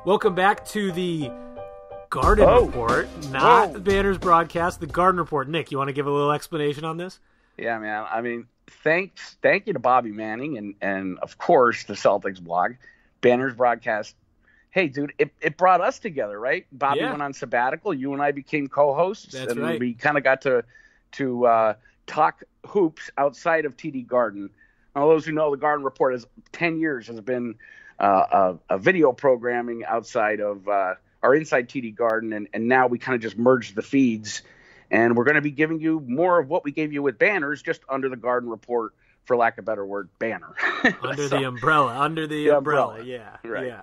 Welcome back to the Garden Report, not the Banners broadcast, the Garden Report. Nick, you want to give a little explanation on this? Yeah, man. I mean, thank you to Bobby Manning and of course the Celtics blog, Banners broadcast. Hey, dude, it brought us together, right? Bobby went on sabbatical. You and I became co-hosts. That's right. We kind of got to talk hoops outside of TD Garden. Now, those who know, the Garden Report has 10 years has been a video programming outside of our inside TD Garden, and now we kind of just merged the feeds, and we're going to be giving you more of what we gave you with Banners, just under the Garden Report, for lack of a better word, banner. Under the umbrella, yeah. Right. Yeah.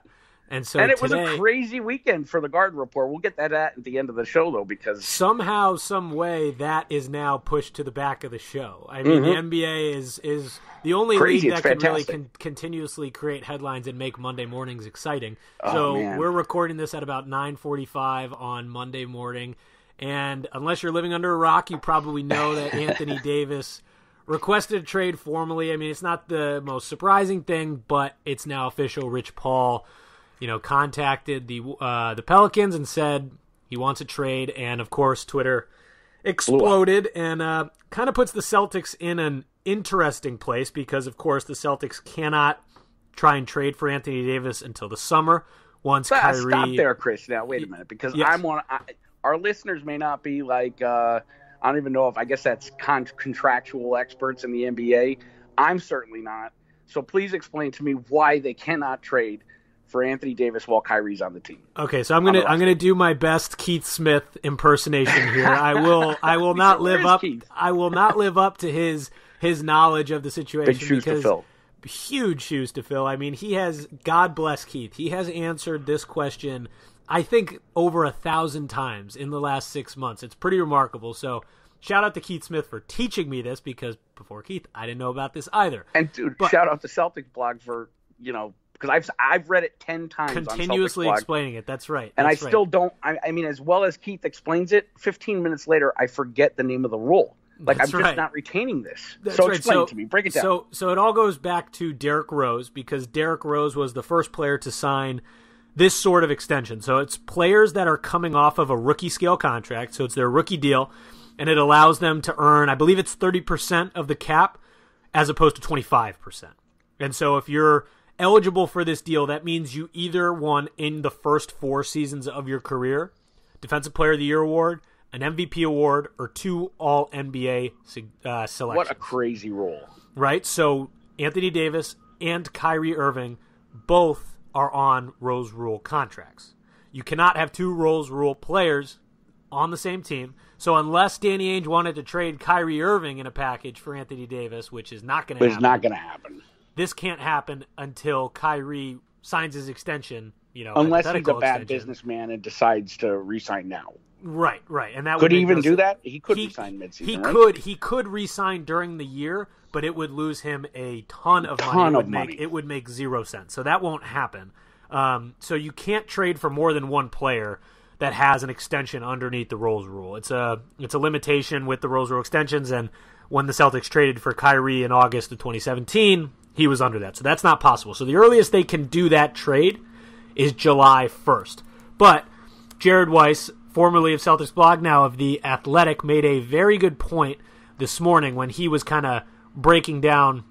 And it was a crazy weekend for the Garden Report. We'll get that at the end of the show, though, because somehow, some way, that is now pushed to the back of the show. I mean, the NBA is the only league that can really continuously create headlines and make Monday mornings exciting. We're recording this at about 9:45 on Monday morning, and unless you're living under a rock, you probably know that Anthony Davis requested a trade formally. I mean, it's not the most surprising thing, but it's now official. Rich Paul contacted the Pelicans and said he wants a trade, and of course Twitter exploded and kind of puts the Celtics in an interesting place because, of course, the Celtics cannot try and trade for Anthony Davis until the summer. Kyrie... Stop there, Chris. Now, wait a minute, because our listeners may not be like I don't even know if I guess that's contractual experts in the NBA. I'm certainly not. So please explain to me why they cannot trade for Anthony Davis while Kyrie's on the team. Okay, so I'm gonna do my best Keith Smith impersonation here. I will not live up. I will not live up to his knowledge of the situation. Big shoes to fill. Huge shoes to fill. I mean, he has. God bless Keith. He has answered this question, I think, over 1,000 times in the last 6 months. It's pretty remarkable. So, shout out to Keith Smith for teaching me this, because before Keith, I didn't know about this either. And dude, shout out to Celtics blog for because I've read it 10 times continuously on explaining it. That's right. And still don't. I mean, as well as Keith explains it, 15 minutes later, I forget the name of the rule. I'm just not retaining this. Explain it to me. Break it down. So it all goes back to Derrick Rose, because Derrick Rose was the first player to sign this sort of extension. So it's players that are coming off of a rookie scale contract. So it's their rookie deal, and it allows them to earn, I believe it's 30% of the cap as opposed to 25%. And so if you're eligible for this deal, that means you either won in the first 4 seasons of your career, Defensive Player of the Year award, an MVP award, or 2 All-NBA selections. What a crazy rule. Right? So Anthony Davis and Kyrie Irving both are on Rose Rule contracts. You cannot have 2 Rose Rule players on the same team. So unless Danny Ainge wanted to trade Kyrie Irving in a package for Anthony Davis, which is not going to happen. It's not going to happen. This can't happen until Kyrie signs his extension, unless he's a bad businessman and decides to re-sign now. Right. And that could he even do that? He could re-sign midseason. He could re-sign during the year, but it would lose him a ton of money. It would make 0 sense. So that won't happen. So you can't trade for more than one player that has an extension underneath the Rose Rule. It's a limitation with the Rose Rule extensions, and when the Celtics traded for Kyrie in August of 2017, he was under that. So that's not possible. So the earliest they can do that trade is July 1st. But Jared Weiss, formerly of Celtics blog, now of The Athletic, made a very good point this morning when he was kind of breaking down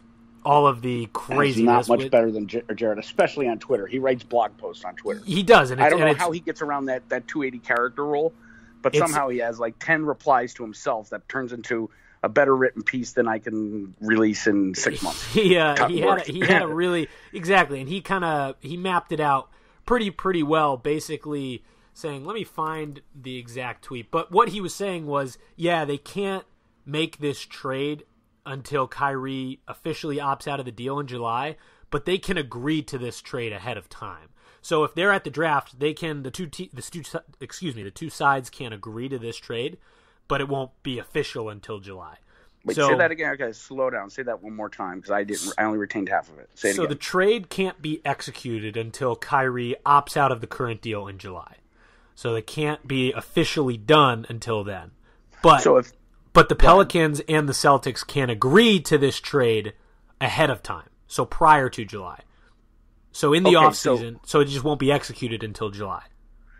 all of the craziness. He's not much better than Jared, especially on Twitter. He writes blog posts on Twitter. He does. And I don't know how he gets around that 280 character rule, but somehow he has like 10 replies to himself that turns into a better written piece than I can release in 6 months. He had a really exactly, and he mapped it out pretty well, basically saying, let me find the exact tweet. But what he was saying was, they can't make this trade until Kyrie officially opts out of the deal in July, but they can agree to this trade ahead of time. So if they're at the draft, they can the two sides can agree to this trade, but it won't be official until July. Wait, say that again. Okay, slow down. Say that one more time, because I only retained half of it. Say it again. So the trade can't be executed until Kyrie opts out of the current deal in July. So they can't be officially done until then. But the Pelicans and the Celtics can agree to this trade ahead of time, so prior to July. So in the offseason, so it just won't be executed until July.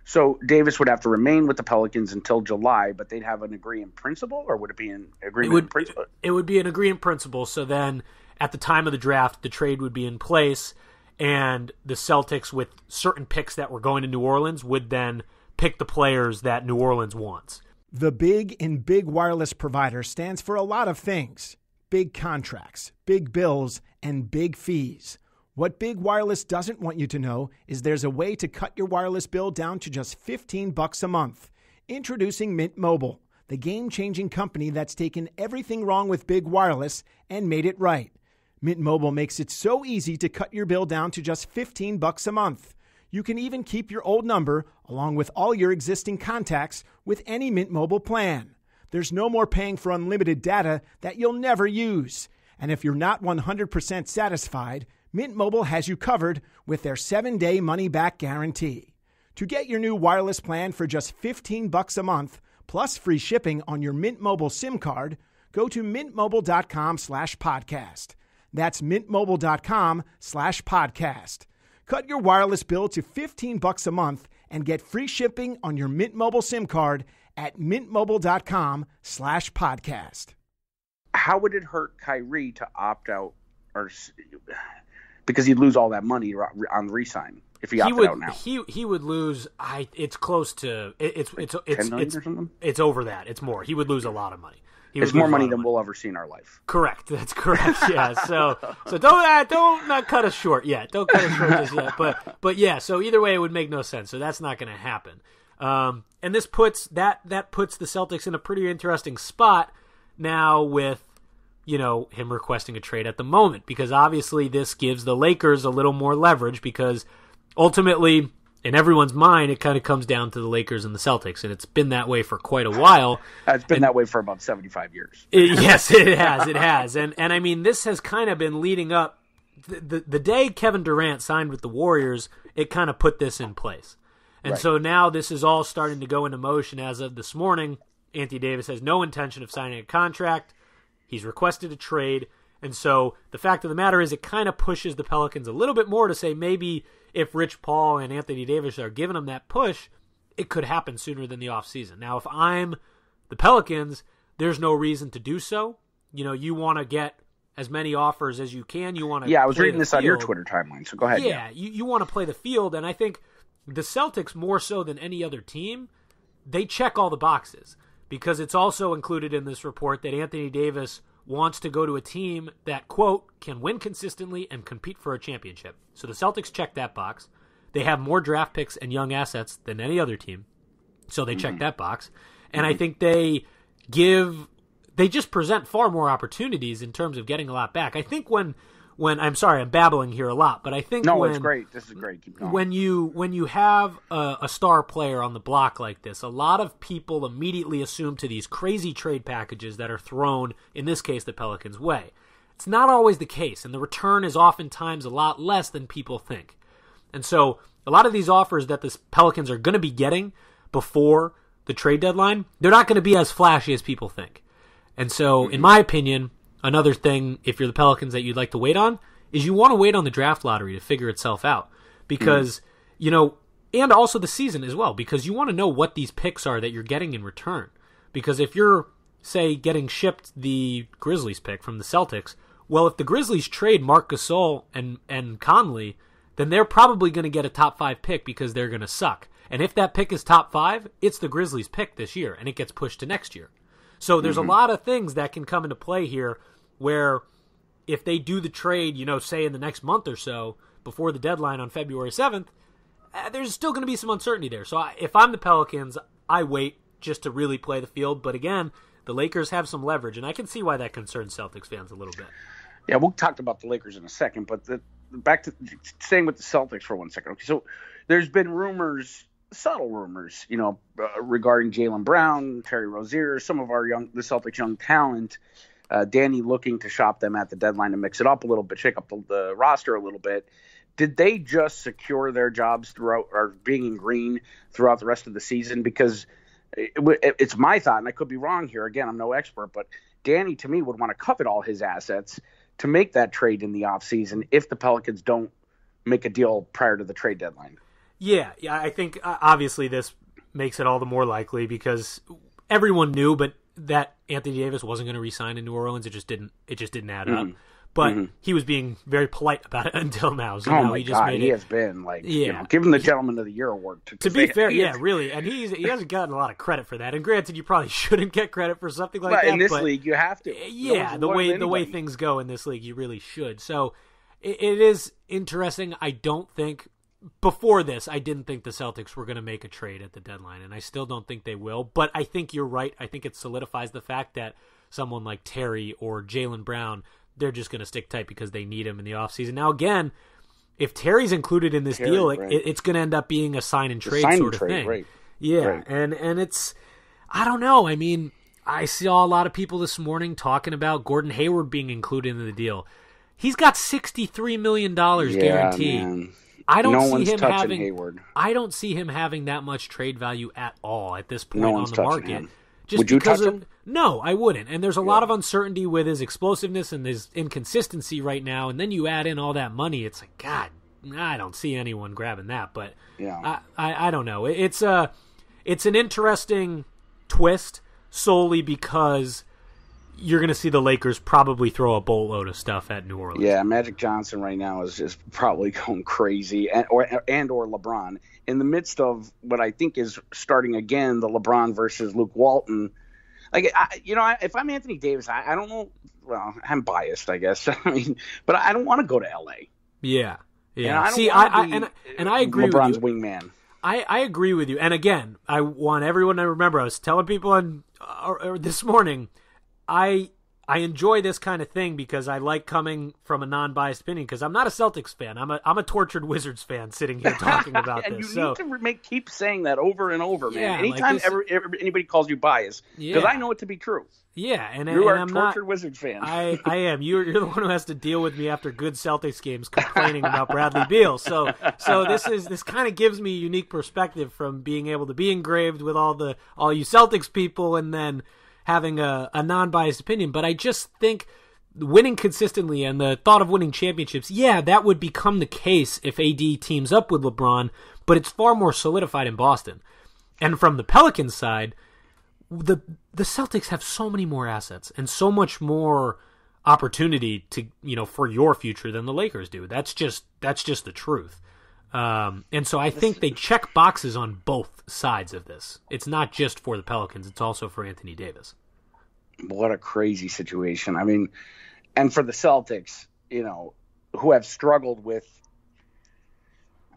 So Davis would have to remain with the Pelicans until July, but they'd have an agree in principle, or would it be an agreement in principle? It would be an agree in principle. So then at the time of the draft, the trade would be in place, and the Celtics, with certain picks that were going to New Orleans, would then pick the players that New Orleans wants. The big in Big Wireless Provider stands for a lot of things. Big contracts, big bills, and big fees. What Big Wireless doesn't want you to know is there's a way to cut your wireless bill down to just $15 a month. Introducing Mint Mobile, the game-changing company that's taken everything wrong with Big Wireless and made it right. Mint Mobile makes it so easy to cut your bill down to just $15 a month. You can even keep your old number, along with all your existing contacts, with any Mint Mobile plan. There's no more paying for unlimited data that you'll never use. And if you're not 100% satisfied, Mint Mobile has you covered with their 7-day money-back guarantee. To get your new wireless plan for just $15 a month, plus free shipping on your Mint Mobile SIM card, go to mintmobile.com/podcast. That's mintmobile.com/podcast. Cut your wireless bill to $15 a month and get free shipping on your Mint Mobile SIM card at mintmobile.com/podcast. How would it hurt Kyrie to opt out, or because he'd lose all that money on the re-sign if he opted out now? He would lose. It's close to it's 10 million or something. It's over that. It's more. He would lose a lot of money. It's more money than we'll ever see in our life. Correct. That's correct. Yeah. So don't not cut us short yet. Don't cut us short just yet. But yeah. So either way, it would make no sense. So that's not going to happen. And this puts the Celtics in a pretty interesting spot now with, him requesting a trade at the moment, because obviously this gives the Lakers a little more leverage, because ultimately in everyone's mind it kind of comes down to the Lakers and the Celtics, and it's been that way for quite a while. It's been that way for about 75 years. Yes, it has. And I mean, this has kind of been leading up. The day Kevin Durant signed with the Warriors, it kind of put this in place. And right. So now this is all starting to go into motion. As of this morning, Anthony Davis has no intention of signing a contract. He's requested a trade. And so the fact of the matter is, it kind of pushes the Pelicans a little bit more to say, maybe if Rich Paul and Anthony Davis are giving them that push, it could happen sooner than the offseason. Now, if I'm the Pelicans, there's no reason to do so. You want to get as many offers as you can. You want to I was reading this on your Twitter timeline, so go ahead. Yeah, you want to play the field, and I think the Celtics, more so than any other team, they check all the boxes, because it's also included in this report that Anthony Davis wants to go to a team that, quote, can win consistently and compete for a championship. So the Celtics check that box. They have more draft picks and young assets than any other team, so they check that box. And I think they just present far more opportunities in terms of getting a lot back. I think when I'm sorry, I'm babbling here a lot, but I think it's great. This is great. Keep going. When you have a star player on the block like this, a lot of people immediately assume to these crazy trade packages that are thrown, in this case, the Pelicans' way. It's not always the case, and the return is oftentimes a lot less than people think. And so a lot of these offers that the Pelicans are going to be getting before the trade deadline, they're not going to be as flashy as people think. And so, in my opinion, another thing, if you're the Pelicans, that you'd like to wait on is you want to wait on the draft lottery to figure itself out. Because, and also the season as well, because you want to know what these picks are that you're getting in return. Because if you're, say, getting shipped the Grizzlies pick from the Celtics, well, if the Grizzlies trade Marc Gasol and Conley, then they're probably going to get a top 5 pick because they're going to suck. And if that pick is top 5, it's the Grizzlies pick this year, and it gets pushed to next year. So there's a lot of things that can come into play here, where if they do the trade, say in the next month or so, before the deadline on February 7th, there's still going to be some uncertainty there. So if I'm the Pelicans, I wait just to really play the field. But again, the Lakers have some leverage, and I can see why that concerns Celtics fans a little bit. Yeah, we'll talk about the Lakers in a second, but back to staying with the Celtics for 1 second. Okay, so there's been rumors, subtle rumors, regarding Jaylen Brown, Terry Rozier, some of the Celtics' young talent. Danny looking to shop them at the deadline to mix it up a little bit, shake up the roster a little bit. Did they just secure their jobs throughout, or being in green throughout the rest of the season? Because it's my thought, and I could be wrong here. Again, I'm no expert, but Danny, to me, would want to covet all his assets to make that trade in the offseason if the Pelicans don't make a deal prior to the trade deadline. Yeah, I think obviously this makes it all the more likely because everyone knew, but that Anthony Davis wasn't going to re-sign in New Orleans. It just didn't add up. But he was being very polite about it until now. So now my he just God, made he it. has been give him the Gentleman of the Year award. To be fair, yeah, really, and he hasn't gotten a lot of credit for that. And granted, you probably shouldn't get credit for something like that. In this league, you have to. Yeah, the way things go in this league, you really should. So it is interesting. I don't think before this, I didn't think the Celtics were going to make a trade at the deadline, and I still don't think they will. But I think you're right. I think it solidifies the fact that someone like Terry or Jaylen Brown, they're just going to stick tight because they need him in the offseason. Now, again, if Terry's included in this deal, it's going to end up being a sign and trade sort of thing. Right. Yeah, right. And it's, I don't know. I mean, I saw a lot of people this morning talking about Gordon Hayward being included in the deal. He's got $63 million guaranteed. Man. I don't no see one's him touching having. Hayward. I don't see him having that much trade value at all at this point No on one's the touching market. him. Just Would you because touch of him? No, I wouldn't. And there's a lot of uncertainty with his explosiveness and his inconsistency right now. And then you add in all that money, it's like, God, I don't see anyone grabbing that. But I don't know. It's an interesting twist solely because you're going to see the Lakers probably throw a boatload of stuff at New Orleans. Yeah, Magic Johnson right now is just probably going crazy, or LeBron in the midst of what I think is starting again, the LeBron versus Luke Walton. Like, if I'm Anthony Davis, I don't know. Well, I'm biased, I guess. I mean, but I don't want to go to LA. Yeah. And I agree LeBron's with you. wingman. I agree with you. And again, I want everyone to remember, I was telling people this morning, I enjoy this kind of thing because I like coming from a non-biased opinion because I'm not a Celtics fan. I'm a tortured Wizards fan sitting here talking about and this. You need to keep saying that over and over, man. Yeah, anytime anybody calls you biased, because I know it to be true. Yeah, and you are I'm a tortured Wizards fan. I am. You're the one who has to deal with me after good Celtics games complaining about Bradley Beal. So this kind of gives me a unique perspective from being able to be engraved with all you Celtics people and then having a non-biased opinion. But I just think winning consistently and the thought of winning championships, that would become the case if AD teams up with LeBron, but it's far more solidified in Boston. And from the Pelicans side, the Celtics have so many more assets and so much more opportunity to, for your future than the Lakers do. That's just the truth. And so I think they check boxes on both sides of this. It's not just for the Pelicans, it's also for Anthony Davis. What a crazy situation. I mean, and for the Celtics, who have struggled with,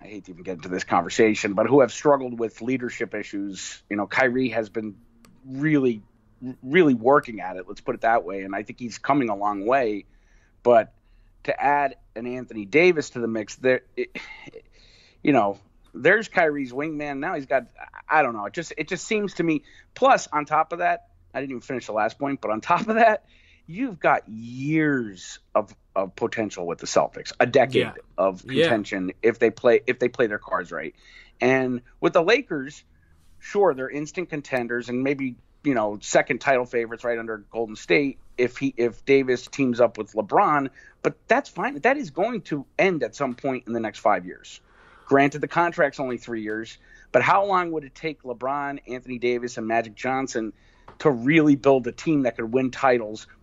I hate to even get into this conversation, but who have struggled with leadership issues. Kyrie has been really, really working at it. Let's put it that way. And I think he's coming a long way, but to add an Anthony Davis to the mix there's Kyrie's wingman. Now he's got, I don't know. It just seems to me, plus on top of that, I didn't even finish the last point, but on top of that, you've got years of potential with the Celtics, a decade of contention if they play their cards right. And with the Lakers, sure, they're instant contenders and maybe, second title favorites right under Golden State if Davis teams up with LeBron, but that's fine. That is going to end at some point in the next 5 years. Granted, the contract's only 3 years, but how long would it take LeBron, Anthony Davis, and Magic Johnson to really build a team that could win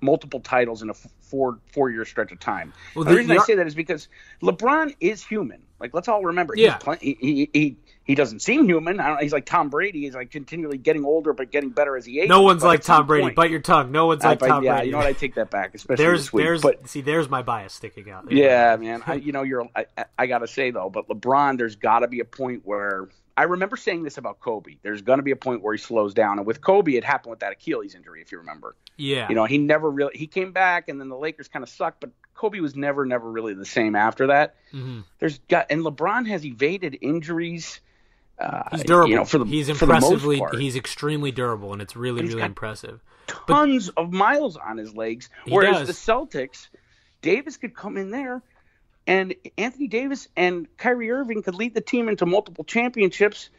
multiple titles in a four-year stretch of time? Well, the reason I say that is because LeBron is human. Like, let's all remember, he doesn't seem human. He's like Tom Brady. He's like continually getting older, but getting better as he ages. No one's like Tom Brady. Bite your tongue. No one's like Tom Brady. Yeah, you know what? I take that back, especially this week. There's my bias sticking out. Yeah, man. I got to say, though, but LeBron, there's got to be a point where – I remember saying this about Kobe. There's going to be a point where he slows down. And with Kobe, it happened with that Achilles injury, if you remember. Yeah. He never really – he came back, and then the Lakers kind of sucked, but Kobe was never really the same after that. Mm-hmm. And LeBron has evaded injuries. He's durable. He's impressively. He's extremely durable, and it's really, really impressive. Tons of miles on his legs. Whereas the Celtics, Davis could come in there, and Anthony Davis and Kyrie Irving could lead the team into multiple championships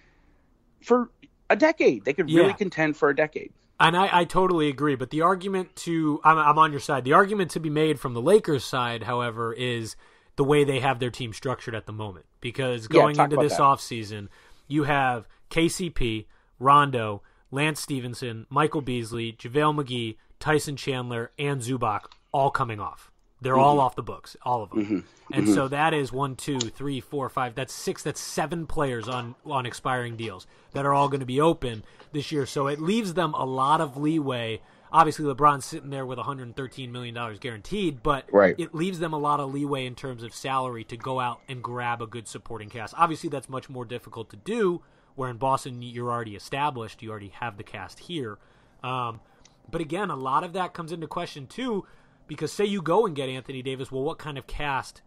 for a decade. They could really contend for a decade. And I totally agree. But the argument I'm on your side. The argument to be made from the Lakers side, however, is the way they have their team structured at the moment. Because going into this offseason, you have KCP, Rondo, Lance Stevenson, Michael Beasley, JaVale McGee, Tyson Chandler, and Zubac all coming off. They're all off the books, all of them. And so that is 1, 2, 3, 4, 5. That's 6. That's 7 players on expiring deals that are all going to be open this year. So it leaves them a lot of leeway. Obviously, LeBron's sitting there with $113 million guaranteed, but it leaves them a lot of leeway in terms of salary to go out and grab a good supporting cast. Obviously, that's much more difficult to do, where in Boston you're already established. You already have the cast here. But again, a lot of that comes into question too, because say you go and get Anthony Davis, well, what kind of cast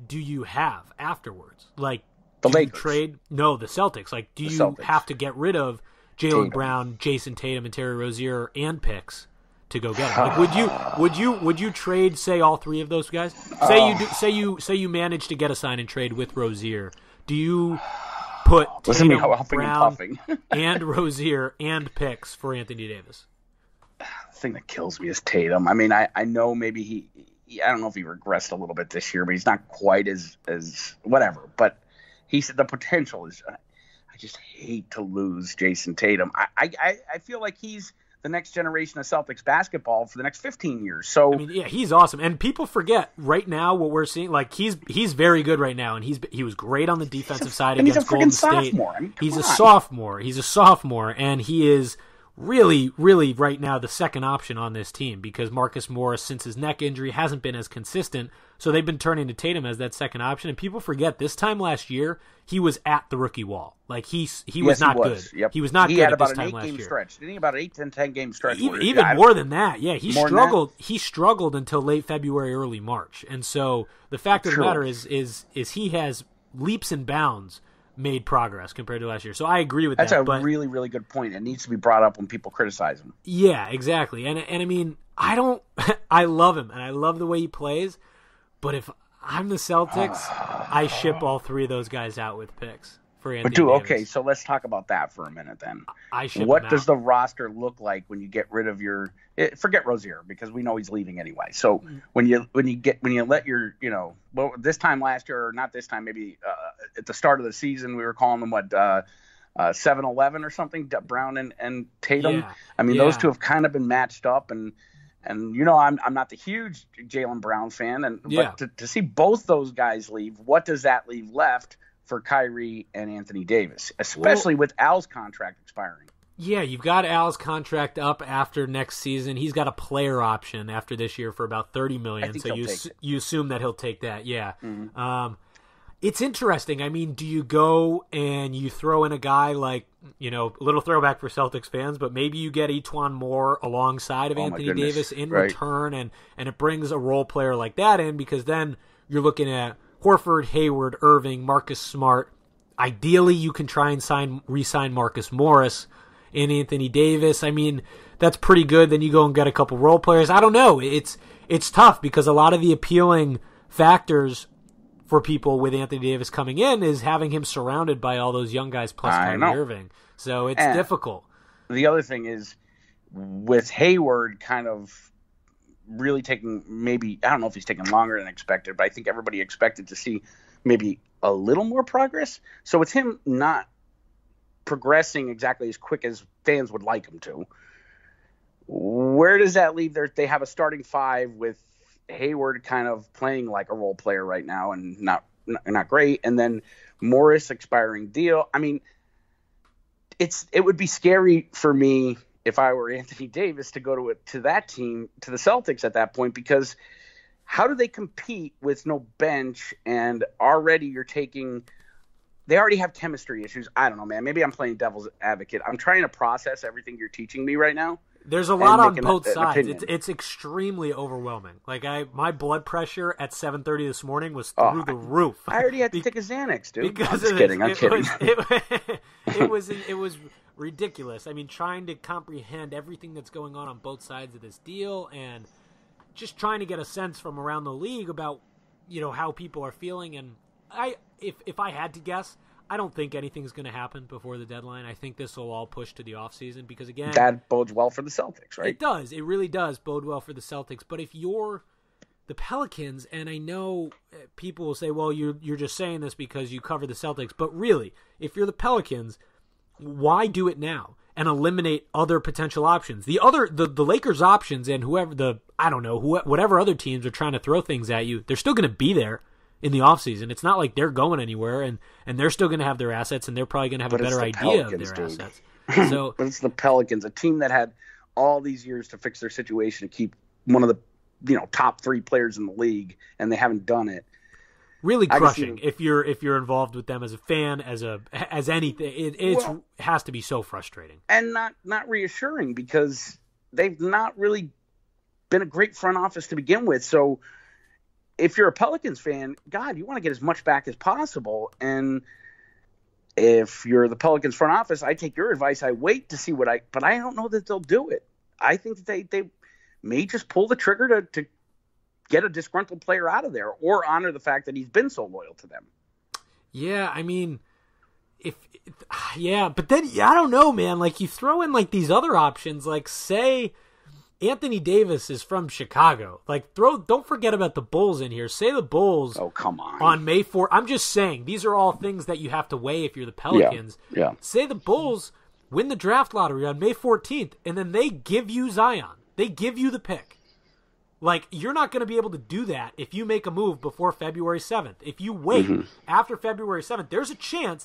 do you have afterwards? Like, the do you Lakers. trade? No, the Celtics. Like, do you have to get rid of Jaylen Brown, Jason Tatum, and Terry Rozier and picks to go get him? Like, would you trade, say, all 3 of those guys? Say you manage to get a sign and trade with Rozier. Do you put Tatum, Brown, and Rozier and picks for Anthony Davis? The thing that kills me is Tatum. I mean, I know maybe I don't know if he regressed a little bit this year, but he's not quite as whatever. But he said the potential is. I just hate to lose Jason Tatum. I feel like he's the next generation of Celtics basketball for the next 15 years. So I mean, yeah, he's awesome. And people forget right now what we're seeing. Like he's very good right now, and he was great on the defensive side against Golden State. I mean, he's a sophomore. He's a sophomore, and he is really, really right now the second option on this team because Marcus Morris, since his neck injury, hasn't been as consistent. So they've been turning to Tatum as that second option. And people forget this time last year, he was at the rookie wall. Like he was not good. Yep. He was not good at this time last year. He had about an 8-game stretch. Didn't he about an 8-10 game stretch? Even more than that. Yeah, he struggled. He struggled until late February, early March. And so the fact of the matter is he has leaps and bounds made progress compared to last year. So I agree with that. That's a really, really good point. It needs to be brought up when people criticize him. Yeah, exactly. And I mean, I love him and I love the way he plays, but if I'm the Celtics, I ship all 3 of those guys out with picks for Anthony Davis. Okay, so let's talk about that for a minute then. What does the roster look like when you get rid of your forget Rozier because we know he's leaving anyway. So when you let your this time last year or not this time maybe at the start of the season we were calling them 7-11 or something, Brown and Tatum. Yeah. I mean those two have kind of been matched up and I'm not the huge Jaylen Brown fan but to see both those guys leave, what does that leave left for Kyrie and Anthony Davis, especially with Al's contract expiring? Yeah, you've got Al's contract up after next season. He's got a player option after this year for about $30 million. So you assume that he'll take that. Yeah. Mm-hmm. It's interesting. I mean, do you go and you throw in a guy like, a little throwback for Celtics fans, but maybe you get Etuan Moore alongside of Anthony Davis in return, and it brings a role player like that in because then you're looking at Horford, Hayward, Irving, Marcus Smart. Ideally, you can try and re-sign Marcus Morris and Anthony Davis. I mean, that's pretty good. Then you go and get a couple role players. I don't know. It's tough because a lot of the appealing factors for people with Anthony Davis coming in is having him surrounded by all those young guys plus Kyrie Irving. So it's difficult. The other thing is with Hayward kind of really taking I don't know if he's taking longer than expected, but I think everybody expected to see maybe a little more progress. So with him not progressing exactly as quick as fans would like him to, where does that leave they have a starting 5 with Hayward kind of playing like a role player right now and not great, and then Morris expiring deal. I mean, it would be scary for me if I were Anthony Davis to go to that team, to the Celtics at that point, because how do they compete with no bench and already they already have chemistry issues? I don't know, man. Maybe I'm playing devil's advocate. I'm trying to process everything you're teaching me right now. There's a lot on both sides. It's extremely overwhelming. Like my blood pressure at 7:30 this morning was through the roof. I already had to take a Xanax, dude. I'm kidding. It was ridiculous. I mean, trying to comprehend everything that's going on both sides of this deal and just trying to get a sense from around the league about, how people are feeling. And if I had to guess, I don't think anything's going to happen before the deadline. I think this will all push to the offseason because, again, that bodes well for the Celtics, right? It does. It really does bode well for the Celtics. But if you're the Pelicans, and I know people will say, well, you're just saying this because you cover the Celtics, but really, if you're the Pelicans, why do it now and eliminate other potential options? The Lakers options and whatever other teams are trying to throw things at you, they're still going to be there in the offseason. It's not like they're going anywhere, and they're still going to have their assets, and they're probably going to have a better idea of their assets. So, but it's the Pelicans, a team that had all these years to fix their situation to keep one of the top 3 players in the league, and they haven't done it. Really crushing if you're involved with them as a fan, as anything. It has to be so frustrating and not reassuring, because they've not really been a great front office to begin with. So if you're a Pelicans fan, God, you want to get as much back as possible. And if you're the Pelicans front office, I take your advice. I wait to see but I don't know that they'll do it. I think that they may just pull the trigger to get a disgruntled player out of there, or honor the fact that he's been so loyal to them. Yeah, I mean, but then I don't know, man. Like, you throw in like these other options, like say Anthony Davis is from Chicago. Like, don't forget about the Bulls in here. Say the Bulls. Oh, come on May 4th. I'm just saying these are all things that you have to weigh if you're the Pelicans. Yeah. Say the Bulls win the draft lottery on May 14th, and then they give you Zion. They give you the pick. Like, you're not going to be able to do that if you make a move before February 7th. If you wait after February 7th,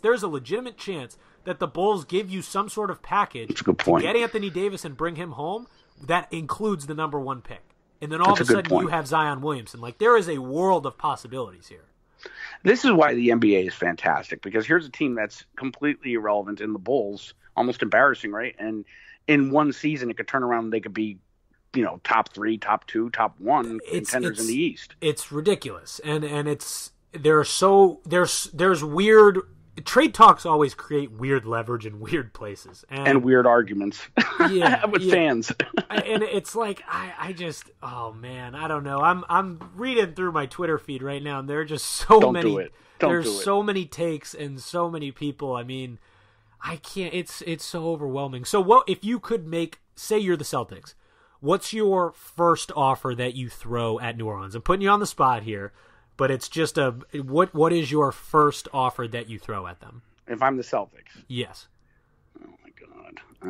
there's a legitimate chance that the Bulls give you some sort of package to get Anthony Davis and bring him home that includes the number 1 pick. And then all of a sudden you have Zion Williamson. Like, there is a world of possibilities here. This is why the NBA is fantastic, because here's a team that's completely irrelevant in the Bulls, almost embarrassing, right? And in one season it could turn around and they could be top 3, top 2, top 1 contenders in the East. It's ridiculous, and there's weird trade talks always create weird leverage in weird places and weird arguments. With fans. And it's like I just, oh man, I don't know. I'm reading through my Twitter feed right now, and there are just so many. There's so many takes and so many people. I mean, I can't. It's so overwhelming. So what if you could say you're the Celtics? What's your first offer that you throw at New Orleans? I'm putting you on the spot here, but it's just what is your first offer that you throw at them? If I'm the Celtics? Yes. Oh my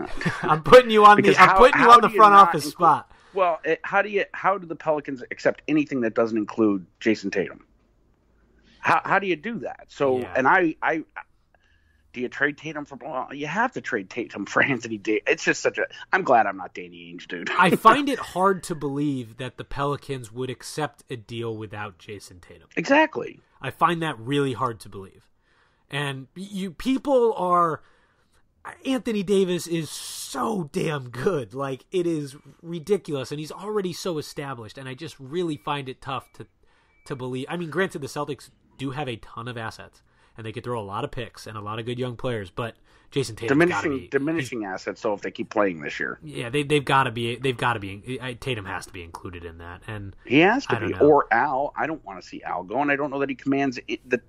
God. I'm putting you on the front office spot. Well, how do the Pelicans accept anything that doesn't include Jason Tatum? How do you do that? So, yeah. And I do you trade Tatum for? Well, you have to trade Tatum for Anthony Davis. It's just I'm glad I'm not Danny Ainge, dude. I find it hard to believe that the Pelicans would accept a deal without Jason Tatum. Exactly. I find that really hard to believe. And Anthony Davis is so damn good. Like, it is ridiculous, and he's already so established, and I just really find it tough to believe. I mean, granted, the Celtics do have a ton of assets, and they could throw a lot of picks and a lot of good young players, but Jason Tatum diminishing assets. So if they keep playing this year, yeah, they've got to be. Tatum has to be included in that, and he has to be. Or Al. I don't want to see Al go, and I don't know that he commands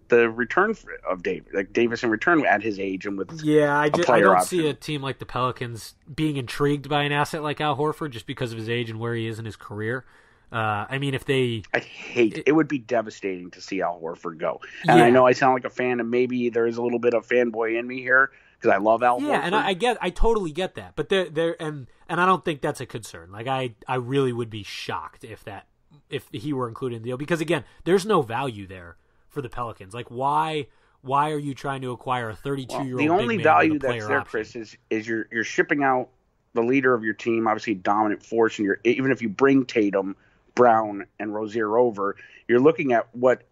the return of Davis in return at his age and with. Yeah, I don't see a team like the Pelicans being intrigued by an asset like Al Horford just because of his age and where he is in his career. I mean, it would be devastating to see Al Horford go. And I know I sound like a fan, and maybe there is a little bit of fanboy in me here because I love Al Horford. Yeah, and I totally get that. But and I don't think that's a concern. Like, I really would be shocked if he were included in the deal, because again, there's no value there for the Pelicans. Like, why are you trying to acquire a 32-year-old? The only value that's there, Chris, is you're shipping out the leader of your team, obviously a dominant force, and even if you bring Tatum, Brown, and Rozier over, you're looking at what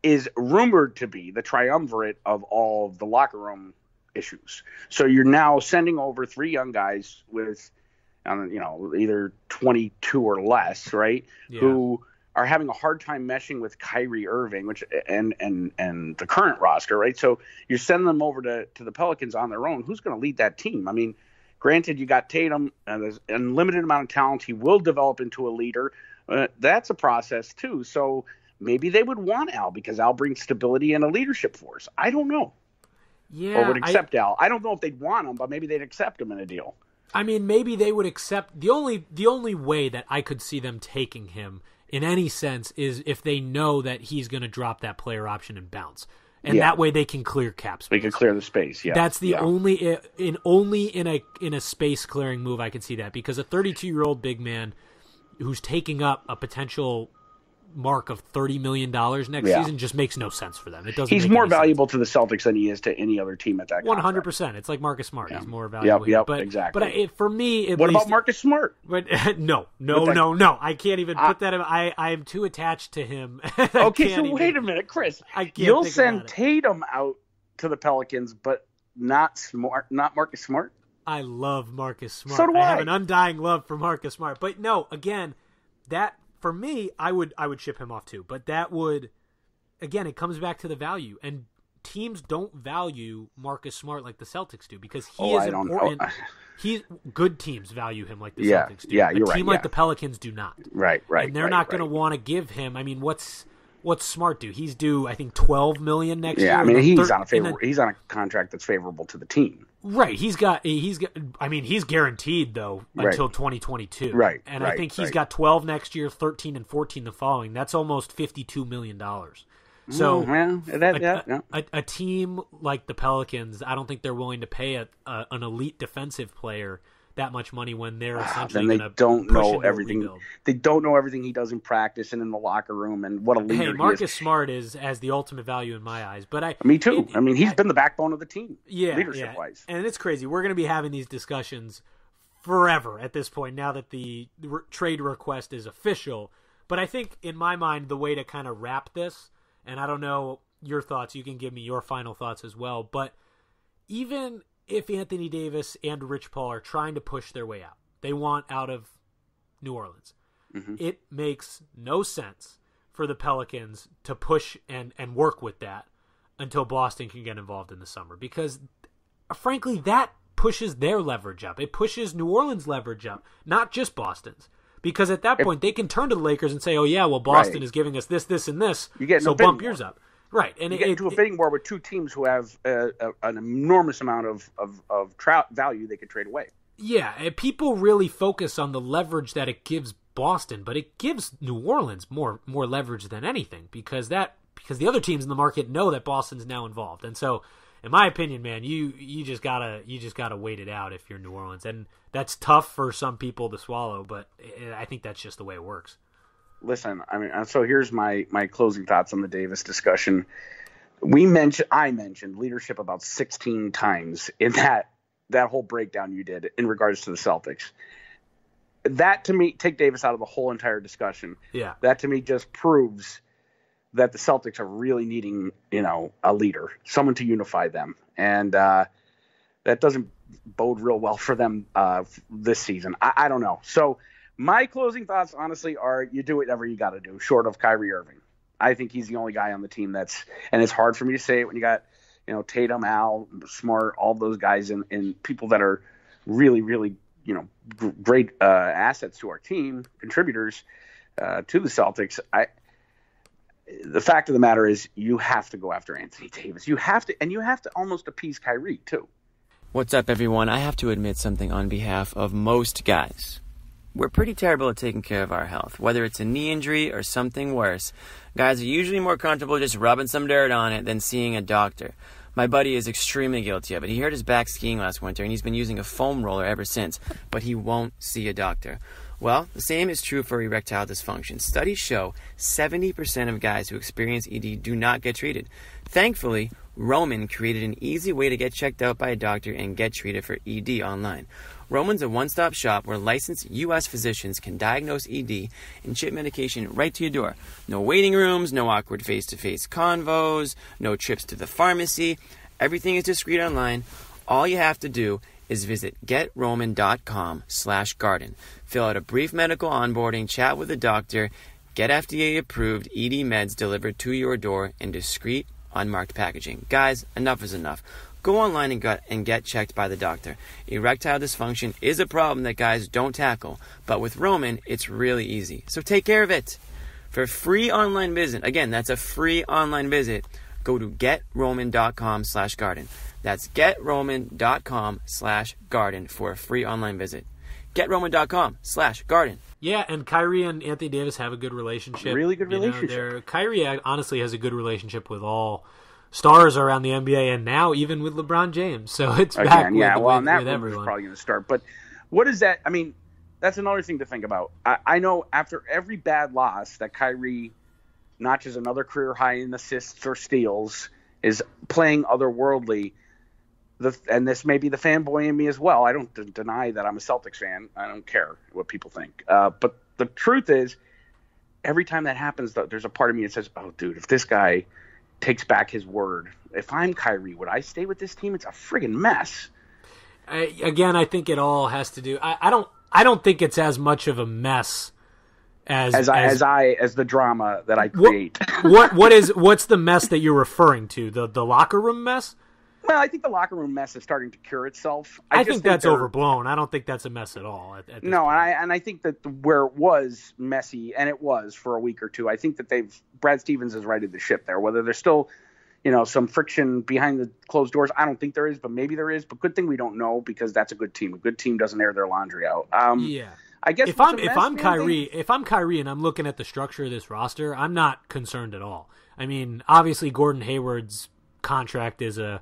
is rumored to be the triumvirate of all of the locker room issues. So you're now sending over 3 young guys with, either 22 or less, right? Yeah. Who are having a hard time meshing with Kyrie Irving, and the current roster, right? So you're sending them over to the Pelicans on their own. Who's going to lead that team? I mean, granted, you got Tatum, and there's an unlimited amount of talent. He will develop into a leader. That's a process too. So maybe they would want Al because Al brings stability and a leadership force. I don't know. Yeah, or would accept Al. I don't know if they'd want him, but maybe they'd accept him in a deal. I mean, maybe they would accept the only way that I could see them taking him in any sense is if they know that he's going to drop that player option and bounce. And that way they can clear cap space. They can clear the space, yeah. That's the only in a space clearing move I can see that, because a 32-year-old big man who's taking up a potential mark of $30 million next season just makes no sense for them. It doesn't. He's more valuable to the Celtics than he is to any other team at that. 100%. It's like Marcus Smart. He's more valuable. But, exactly. But for me, what about Marcus Smart? But no. I can't even put that. I am too attached to him. Okay, so wait a minute, Chris. You'll send Tatum out to the Pelicans, but not Marcus Smart. I love Marcus Smart. So do I. I have an undying love for Marcus Smart. But no, again, that. For me, I would ship him off too, but that would, again, it comes back to the value, and teams don't value Marcus Smart like the Celtics do, because he is important. Good teams value him like the Celtics do. Yeah, you're right. A team like the Pelicans do not. Right. And they're not going to want to give him. I mean, what's Smart do? He's due, I think, $12 million next year. Yeah, I mean, he's on a contract that's favorable to the team. Right, he's guaranteed though until 2022. Right, and I think he's got 12 next year, 13 and 14 the following. That's almost $52 million. So a team like the Pelicans, I don't think they're willing to pay an elite defensive player that much money when they're essentially going to don't know everything. Rebuild. They don't know everything he does in practice and in the locker room, and what a leader he is. Marcus Smart has the ultimate value in my eyes. But me too. He's been the backbone of the team, leadership-wise. And it's crazy. We're going to be having these discussions forever at this point, now that the trade request is official. But I think, in my mind, the way to kind of wrap this, and I don't know your thoughts, you can give me your final thoughts as well, but even if Anthony Davis and Rich Paul are trying to push their way out, they want out of New Orleans. Mm-hmm. It makes no sense for the Pelicans to push and work with that until Boston can get involved in the summer, because frankly, that pushes their leverage up. It pushes New Orleans' leverage up, not just Boston's. Because at that point, they can turn to the Lakers and say, oh, yeah, well, Boston is giving us this, this, and this, so bump yours up. Right. And you get into a bidding war with two teams who have an enormous amount of value they could trade away. Yeah, and people really focus on the leverage that it gives Boston, but it gives New Orleans more leverage than anything, because the other teams in the market know that Boston's now involved. And so, in my opinion, man, you just gotta wait it out if you're New Orleans, and that's tough for some people to swallow, but I think that's just the way it works. Listen, so here's my closing thoughts on the Davis discussion. I mentioned leadership about 16 times in that whole breakdown you did in regards to the Celtics. That, to me, take Davis out of the whole entire discussion. Yeah. That, to me, just proves that the Celtics are really needing, a leader, someone to unify them. And that doesn't bode real well for them this season. I don't know. So my closing thoughts, honestly, are you do whatever you got to do, short of Kyrie Irving. I think he's the only guy on the team and it's hard for me to say it when you got, Tatum, Al, Smart, all those guys and people that are really, really, great assets to our team, contributors to the Celtics. The fact of the matter is you have to go after Anthony Davis. You have to almost appease Kyrie too. What's up, everyone? I have to admit something on behalf of most guys. We're pretty terrible at taking care of our health, whether it's a knee injury or something worse. Guys are usually more comfortable just rubbing some dirt on it than seeing a doctor. My buddy is extremely guilty of it. He hurt his back skiing last winter, and he's been using a foam roller ever since, but he won't see a doctor. Well, the same is true for erectile dysfunction. Studies show 70% of guys who experience ED do not get treated. Thankfully, Roman created an easy way to get checked out by a doctor and get treated for ED online. Roman's a one-stop shop where licensed U.S. physicians can diagnose ED and ship medication right to your door. No waiting rooms, no awkward face-to-face convos, no trips to the pharmacy. Everything is discreet online. All you have to do is visit GetRoman.com/garden. Fill out a brief medical onboarding, chat with a doctor, get FDA-approved ED meds delivered to your door in discreet, unmarked packaging. Guys, enough is enough. Go online and get checked by the doctor. Erectile dysfunction is a problem that guys don't tackle, but with Roman, it's really easy. So take care of it. For a free online visit, again, that's a free online visit, go to GetRoman.com/garden. That's GetRoman.com/garden for a free online visit. GetRoman.com/garden. Yeah, and Kyrie and Anthony Davis have a good relationship. Really good relationship. Kyrie honestly has a good relationship with all stars around the NBA, and now even with LeBron James. So it's back with, and that with everyone. Probably going to start. But what is that? I mean, that's another thing to think about. I know after every bad loss that Kyrie notches another career high in assists or steals, is playing otherworldly. And this may be the fanboy in me as well. I don't deny that I'm a Celtics fan. I don't care what people think. But the truth is, every time that happens, there's a part of me that says, oh, dude, if this guy takes back his word, if I'm Kyrie, would I stay with this team? It's a friggin' mess. I think it all has to do. I don't think it's as much of a mess as the drama that I create. What's the mess that you're referring to? The locker room mess? Well, I think the locker room mess is starting to cure itself. I think that's overblown. I don't think that's a mess at all. At this point. I think that where it was messy, and it was for a week or two, I think that Brad Stevens has righted the ship there. Whether there's still, some friction behind the closed doors, I don't think there is, but maybe there is. But good thing we don't know, because that's a good team. A good team doesn't air their laundry out. I guess if I'm Kyrie and I'm looking at the structure of this roster, I'm not concerned at all. I mean, obviously Gordon Hayward's contract is an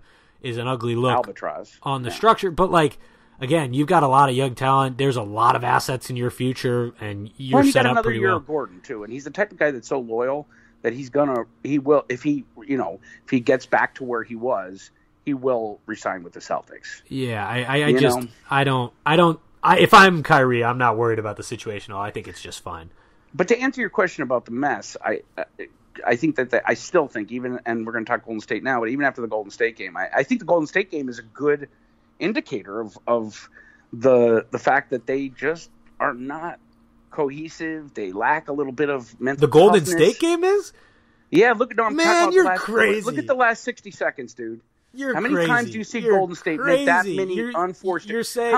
ugly look albatross on the structure, but again, you've got a lot of young talent. There's a lot of assets in your future, and you're set up pretty well. Of Gordon too, and he's the type of guy that's so loyal that he will if he gets back to where he was, he will resign with the Celtics. Yeah, if I'm Kyrie, I'm not worried about the situation at all. I think it's just fine. But to answer your question about the mess, I think that I still think, and we're going to talk Golden State now, but even after the Golden State game, I think the Golden State game is a good indicator of the fact that they just are not cohesive. They lack a little bit of mental The Golden toughness. State game is? Yeah, look at you're crazy. Look at the last 60 seconds, dude. How many times do you see Golden State make that many unforced? You're saying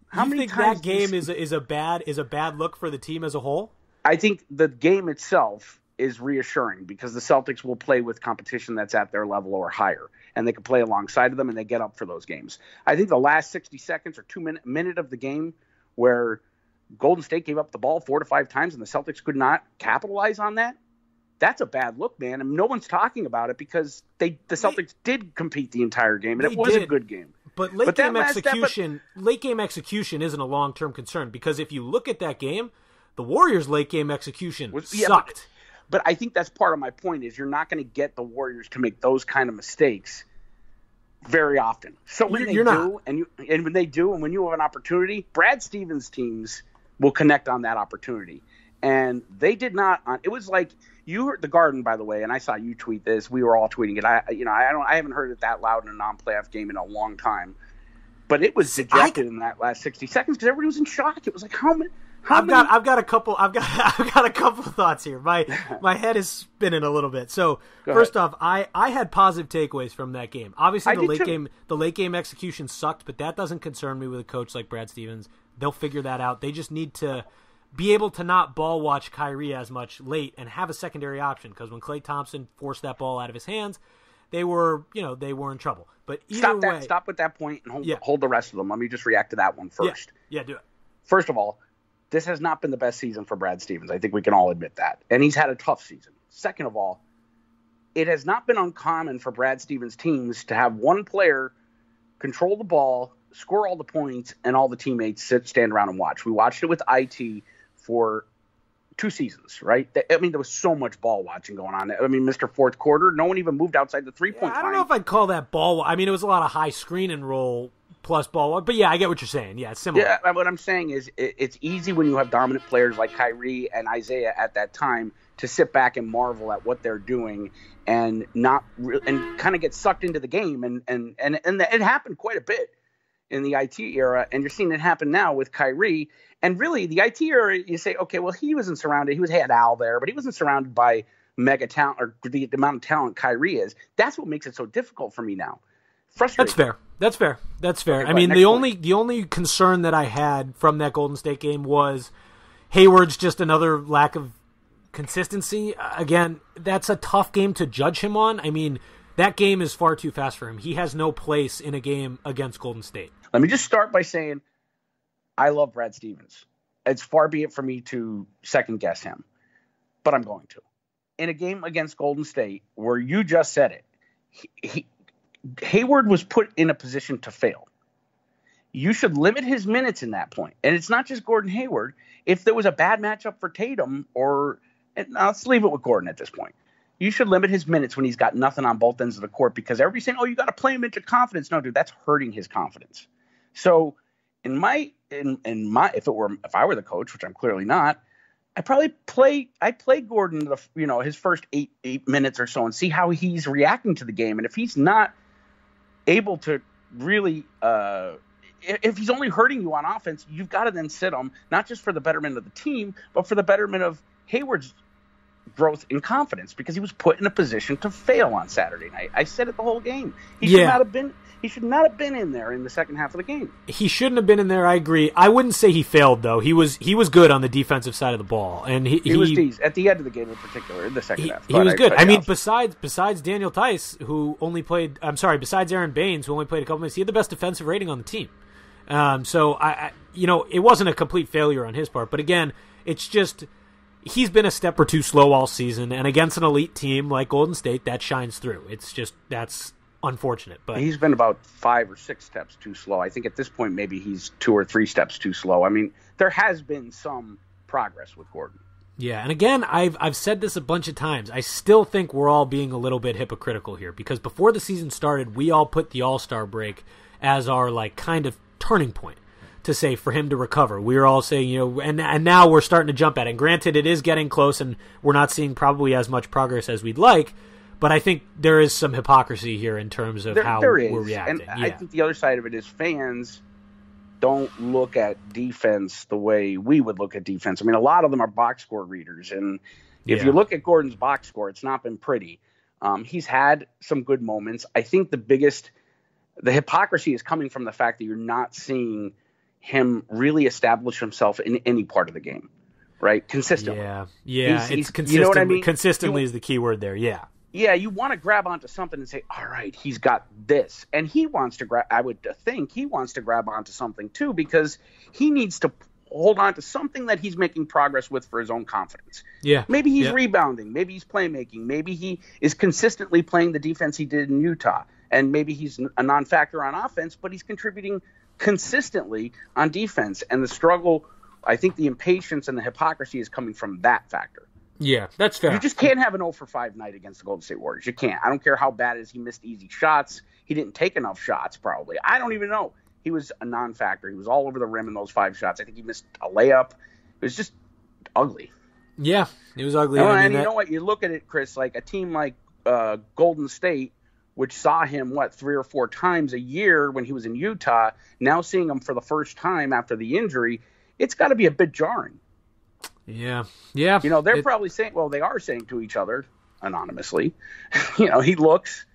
how many times that game is a bad look for the team as a whole? I think the game itself is reassuring because the Celtics will play with competition that's at their level or higher, and they can play alongside of them, and they get up for those games. I think the last 60 seconds or 2 minute of the game where Golden State gave up the ball 4 to 5 times and the Celtics could not capitalize on that, that's a bad look, man. And no one's talking about it because the Celtics did compete the entire game, and it was a good game. But late game execution isn't a long-term concern, because if you look at that game, the Warriors' late game execution sucked. But I think that's part of my point is you're not going to get the Warriors to make those kind of mistakes very often. So when they do, and when they do, and when you have an opportunity, Brad Stevens' teams will connect on that opportunity. And they did not. It was like you heard the Garden, by the way, and I saw you tweet this. We were all tweeting it. I haven't heard it that loud in a non-playoff game in a long time. But it was dejected in that last 60 seconds because everybody was in shock. It was like I've got a couple thoughts here. My head is spinning a little bit. So first off, I had positive takeaways from that game. Obviously, the late game execution sucked, but that doesn't concern me with a coach like Brad Stevens. They'll figure that out. They just need to be able to not ball watch Kyrie as much late and have a secondary option, because when Klay Thompson forced that ball out of his hands, they were in trouble. But stop with that point and hold the rest of them. Let me just react to that one first. Yeah, do it. First of all, this has not been the best season for Brad Stevens. I think we can all admit that. And he's had a tough season. Second of all, it has not been uncommon for Brad Stevens' teams to have one player control the ball, score all the points, and all the teammates stand around and watch. We watched it with IT for 2 seasons, right? I mean, there was so much ball watching going on. I mean, Mr. Fourth Quarter, no one even moved outside the 3-point line. I don't know if I'd call that ball. I mean, it was a lot of high screen and roll plus ball. But yeah, I get what you're saying. Yeah, it's similar. Yeah, what I'm saying is it's easy when you have dominant players like Kyrie and Isaiah at that time to sit back and marvel at what they're doing and and kind of get sucked into the game. And it happened quite a bit in the IT era, and you're seeing it happen now with Kyrie. And really, the IT era, you say, okay, well, he had Al there, but he wasn't surrounded by mega talent or the amount of talent Kyrie is. That's what makes it so difficult for me now. Frustrating. That's fair. Okay, I mean, the only concern that I had from that Golden State game was Hayward's just another lack of consistency. Again, that's a tough game to judge him on. I mean, that game is far too fast for him. He has no place in a game against Golden State. Let me just start by saying I love Brad Stevens. It's far be it for me to second guess him, but I'm going to. In a game against Golden State, where you just said it, Hayward was put in a position to fail. You should limit his minutes in that point. And it's not just Gordon Hayward. If there was a bad matchup for Tatum, let's leave it with Gordon at this point. You should limit his minutes when he's got nothing on both ends of the court, because everybody's saying, you got to play him into confidence. No, dude, that's hurting his confidence. So if I were the coach, which I'm clearly not, I'd play Gordon his first eight minutes or so and see how he's reacting to the game. And if he's not able to really if he's only hurting you on offense, you've got to then sit him, not just for the betterment of the team, but for the betterment of Hayward's growth in confidence, because he was put in a position to fail on Saturday night. I said it the whole game. He should not have been in there in the second half of the game. He shouldn't have been in there. I agree. I wouldn't say he failed, though. He was good on the defensive side of the ball, and he was decent at the end of the game in particular in the second half. He was good. I mean, besides Daniel Tice, who only played. I'm sorry, besides Aaron Baines, who only played a couple minutes, he had the best defensive rating on the team. So it wasn't a complete failure on his part, but again, it's just he's been a step or two slow all season, and against an elite team like Golden State, that shines through. It's just that's unfortunate, but he's been about 5 or 6 steps too slow. I think at this point maybe he's 2 or 3 steps too slow. I mean, there has been some progress with Gordon. Yeah, and again, I've said this a bunch of times. I still think we're all being a little bit hypocritical here, because before the season started, we all put the All-Star break as our kind of turning point to say for him to recover. We were all saying, and now we're starting to jump at it. And granted, it is getting close, and we're not seeing probably as much progress as we'd like. But I think there is some hypocrisy here in terms of how we're reacting. And I think the other side of it is fans don't look at defense the way we would look at defense. I mean, a lot of them are box score readers. And if you look at Gordon's box score, it's not been pretty. He's had some good moments. I think the hypocrisy is coming from the fact that you're not seeing him really establish himself in any part of the game, right? Consistently. Yeah. It's consistent. You know what I mean? Consistently is the key word there. Yeah. Yeah, you want to grab onto something and say, all right, he's got this. And he wants to grab, I would think he wants to grab onto something too, because he needs to hold on to something that he's making progress with for his own confidence. Yeah. Maybe he's rebounding. Maybe he's playmaking. Maybe he is consistently playing the defense he did in Utah. And maybe he's a non-factor on offense, but he's contributing consistently on defense. And the struggle, I think the impatience and the hypocrisy is coming from that factor. Yeah, that's fair. You just can't have an 0 for 5 night against the Golden State Warriors. You can't. I don't care how bad it is. He missed easy shots. He didn't take enough shots, probably. I don't even know. He was a non-factor. He was all over the rim in those 5 shots. I think he missed a layup. It was just ugly. Yeah, it was ugly. And you know what? You look at it, Chris, like a team like Golden State, which saw him, 3 or 4 times a year when he was in Utah, now seeing him for the first time after the injury, it's got to be a bit jarring. Yeah. They're probably saying, they are saying to each other anonymously, he looks,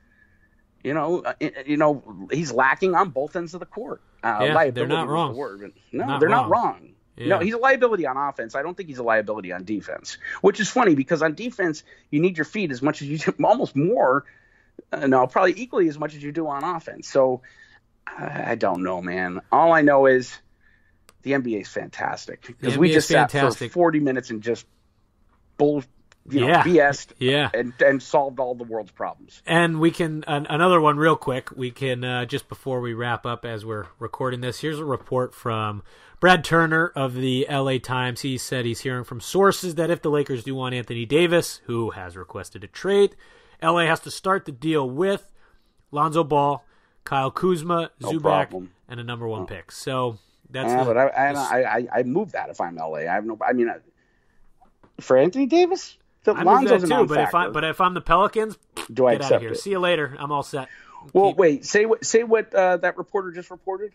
he's lacking on both ends of the court. Liability they're not wrong. The word, but they're not wrong. Yeah. No, he's a liability on offense. I don't think he's a liability on defense, which is funny because on defense, you need your feet as much as you do, almost more, probably equally as much as you do on offense. So I don't know, man. All I know is the NBA is fantastic because we just sat for 40 minutes and just BS'd and solved all the world's problems. And we can, another one real quick, we can, just before we wrap up as we're recording this, here's a report from Brad Turner of the LA Times. He said he's hearing from sources that if the Lakers do want Anthony Davis, who has requested a trade, LA has to start the deal with Lonzo Ball, Kyle Kuzma, Zubac, and a number 1 pick. So that's but I move that if I'm LA. For Anthony Davis, Lonzo's a non-factor. But if I'm the Pelicans, do I get accept out of here. it? See you later. I'm all set. Well, wait. Say what that reporter just reported.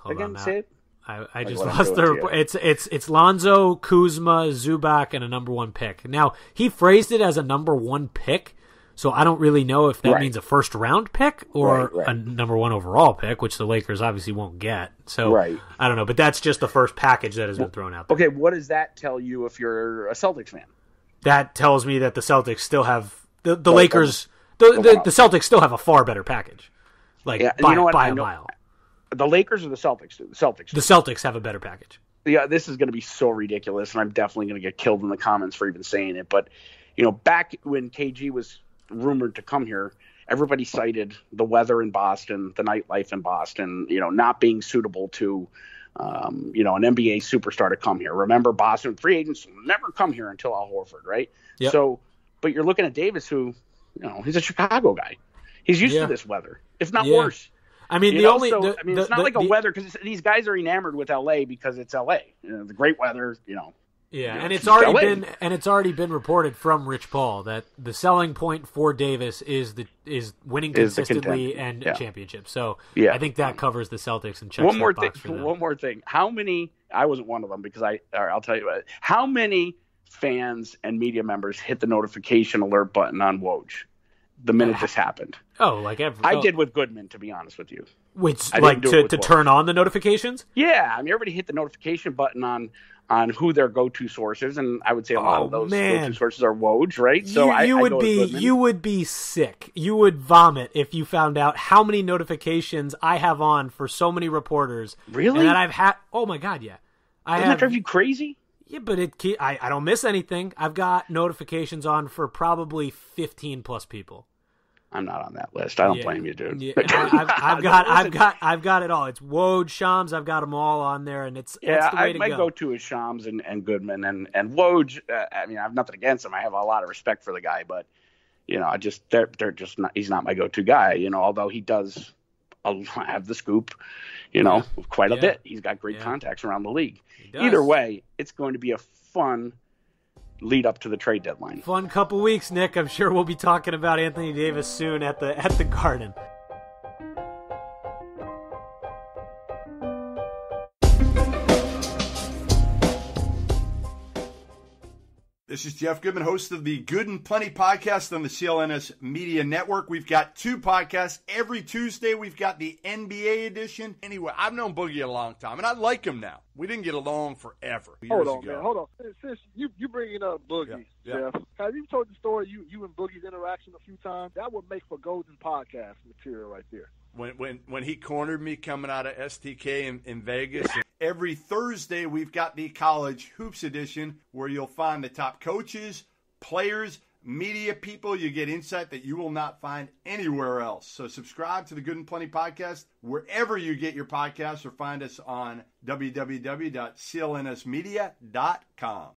Hold again. On, say it. I just lost the report. It's Lonzo, Kuzma, Zubac, and a number 1 pick. Now he phrased it as a number 1 pick. So I don't really know if that means a first-round pick or a number 1 overall pick, which the Lakers obviously won't get. So I don't know, but that's just the first package that has been thrown out there. Okay, what does that tell you if you're a Celtics fan? That tells me that the Celtics still have the Lakers. The Celtics still have a far better package, by a mile. The Lakers or the Celtics do? The Celtics. The Celtics have a better package. Yeah, this is going to be so ridiculous, and I'm definitely going to get killed in the comments for even saying it. But, back when KG was rumored to come here, everybody cited the weather in Boston, the nightlife in Boston, not being suitable to, an NBA superstar to come here. Remember, Boston free agents never come here until Al Horford, right? Yep. So, but you're looking at Davis, who, he's a Chicago guy. He's used to this weather, if not worse. I mean, it's not like a weather, because these guys are enamored with LA because it's LA. The great weather, Yeah, and it's already been reported from Rich Paul that the selling point for Davis is winning consistently and championships. So I think that covers the Celtics and checks one more that box for them. One more thing. How many? I wasn't one of them because I'll tell you what. How many fans and media members hit the notification alert button on Woj the minute this happened? I did with Goodman, to be honest with you. Which to turn on the notifications? Yeah, I mean, everybody hit the notification button on who their go-to source is, and I would say a lot of those go-to sources are Woj, right? So you would be sick. You would vomit if you found out how many notifications I have on for so many reporters. Really? And that I've had. Oh my God, yeah. Doesn't that drive you crazy? Yeah, but I don't miss anything. I've got notifications on for probably 15 plus people. I'm not on that list. I don't blame you, dude. Yeah, I've got it all. It's Woj, Shams. I've got them all on there, and it's the way to go. My go-to is Shams and Goodman and Woj. I mean, I have nothing against him. I have a lot of respect for the guy, but they're just not. He's not my go-to guy. Although he does have the scoop. Quite a bit. He's got great contacts around the league. Either way, it's going to be a fun lead up to the trade deadline. Fun couple weeks, Nick. I'm sure we'll be talking about Anthony Davis soon at the Garden. This is Jeff Goodman, host of the Good and Plenty podcast on the CLNS Media Network. We've got two podcasts. Every Tuesday, we've got the NBA edition. Anyway, I've known Boogie a long time, and I like him now. We didn't get along forever. Hold on. Since you bringing up Boogie, Jeff, have you told the story you and Boogie's interaction a few times? That would make for golden podcast material right there. When he cornered me coming out of STK in Vegas. Every Thursday, we've got the College Hoops edition where you'll find the top coaches, players, media people. You get insight that you will not find anywhere else. So subscribe to the Good and Plenty podcast wherever you get your podcasts, or find us on www.clnsmedia.com.